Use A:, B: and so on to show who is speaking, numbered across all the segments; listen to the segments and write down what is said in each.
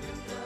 A: Mientras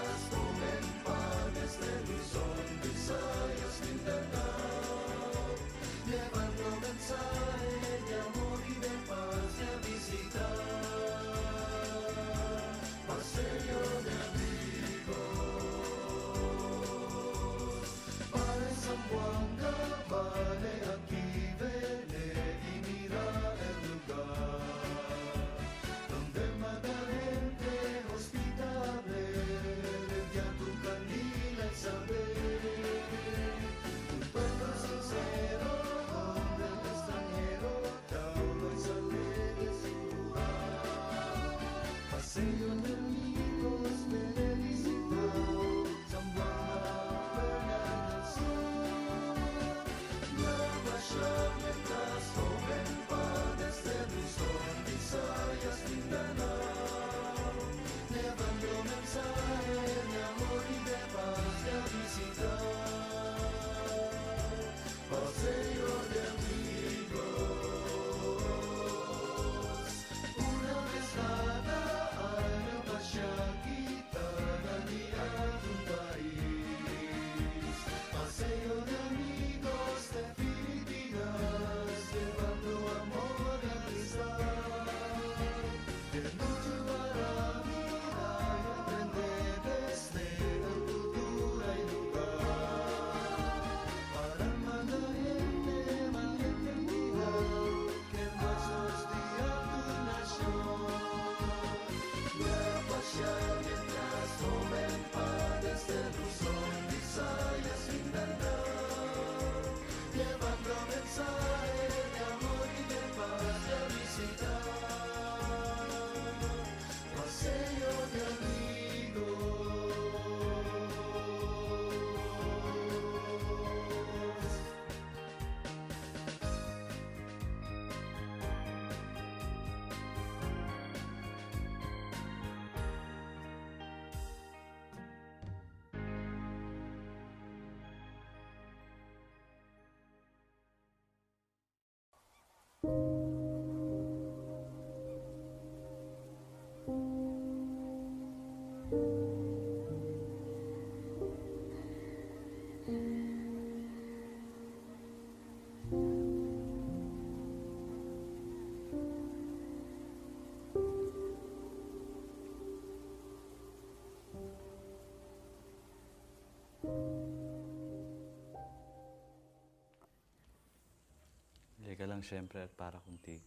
A: Llega lang siyempre at para contigo.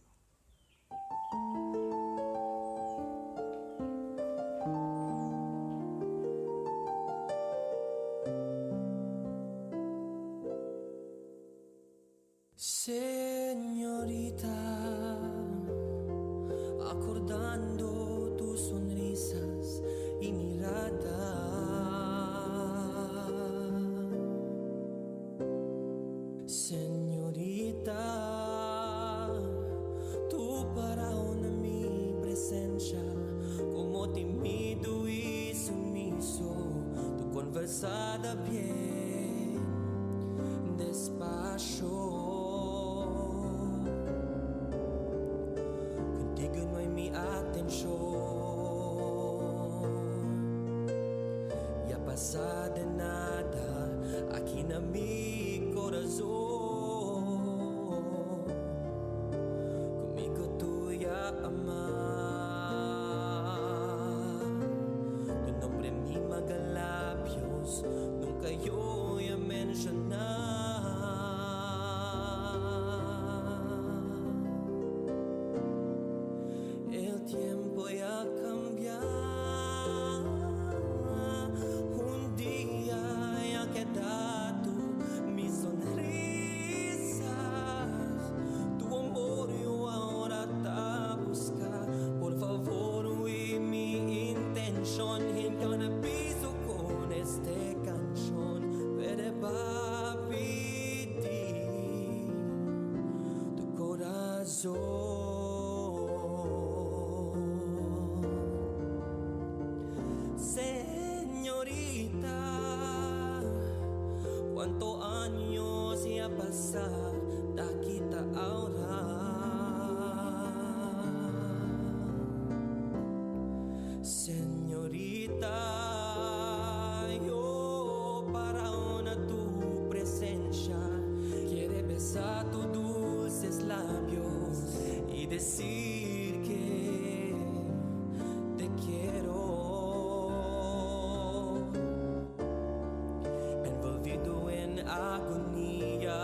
B: Señorita, acordando tus sonrisas y mirada, señorita, tú parado en mi presencia, como tímido y sumiso, tu conversada bien despacio. Atención, ya pasa de nada aquí en mi corazón. Conmigo tú ya amar, tu nombre en mis labios nunca yo voy a mencionar. El tiempo ya cambia, un día ya quedado mis sonrisas, tu amor yo ahora te busca. Por favor, oí mi intención, en cada piso con este canción, pero va a pedir tu corazón. Señorita, cuántos años ya pasan de aquí a ahora. Señorita, yo para una tu presencia quiere besar tus dulces labios y decir que te quiero. Agonía,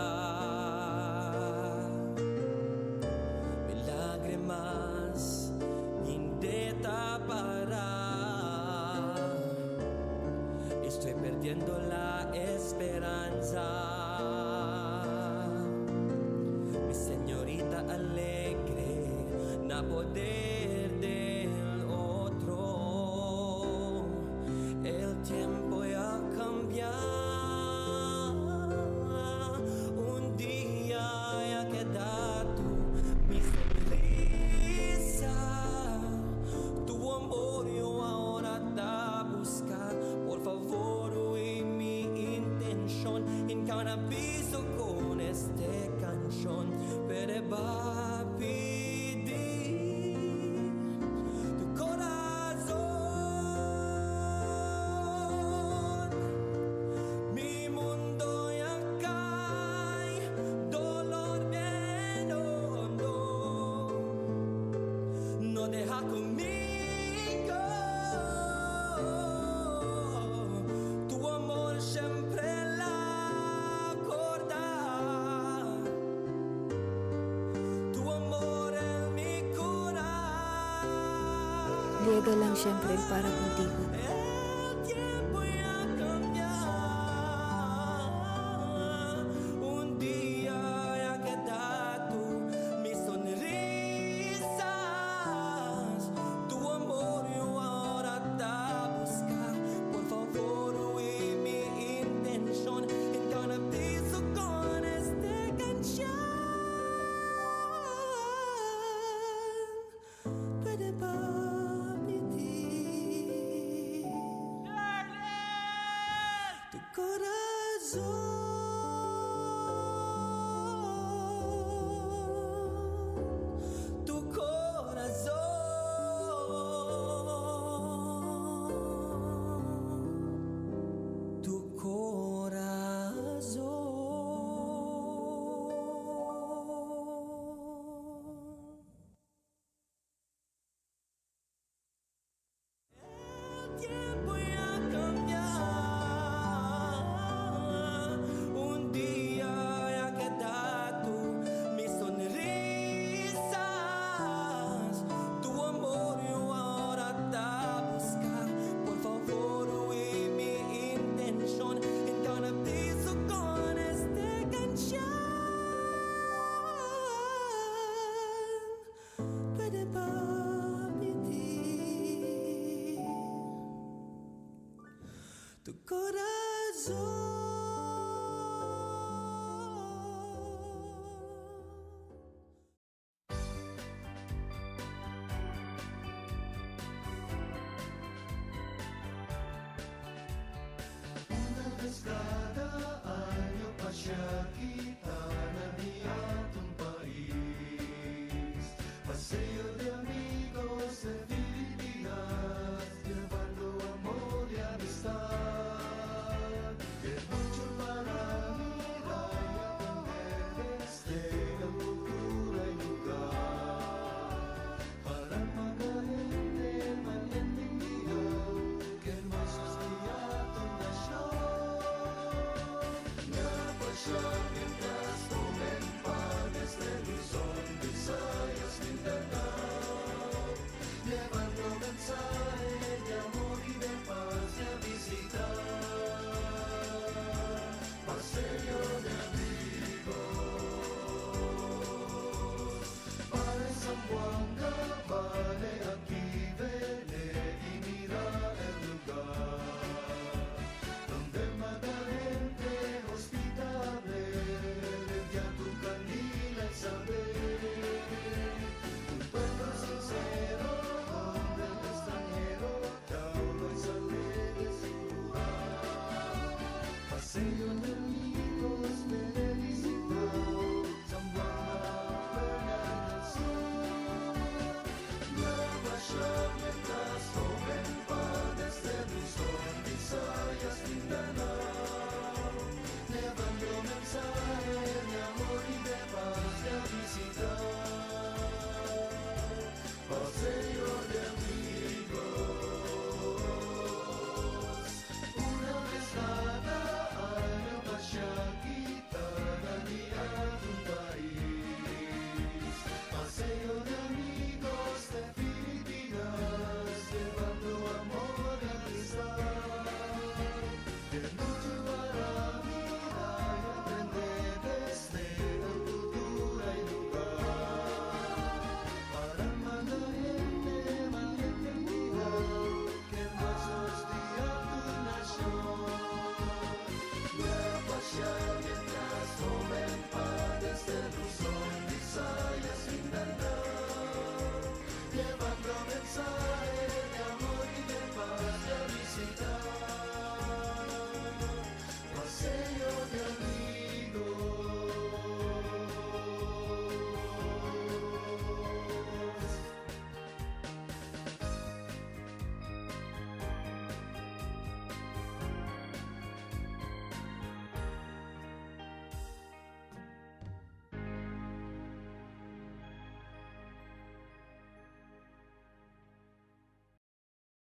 B: mis lágrimas intenta parar, estoy perdiendo la esperanza. Mi señorita alegre, no poder del otro, el tiempo ya cambia. Mi sonrisa, tu amor yo ahora te busca. Por favor, oí mi intención, en cada piso con este canción, pero va a pedir tu corazón. Mi mundo ya cae, dolor bien hondo, no deja conmigo, tu amor siempre la acorda, tu amor en mi cura.
C: Llega lang siyempre para contigo.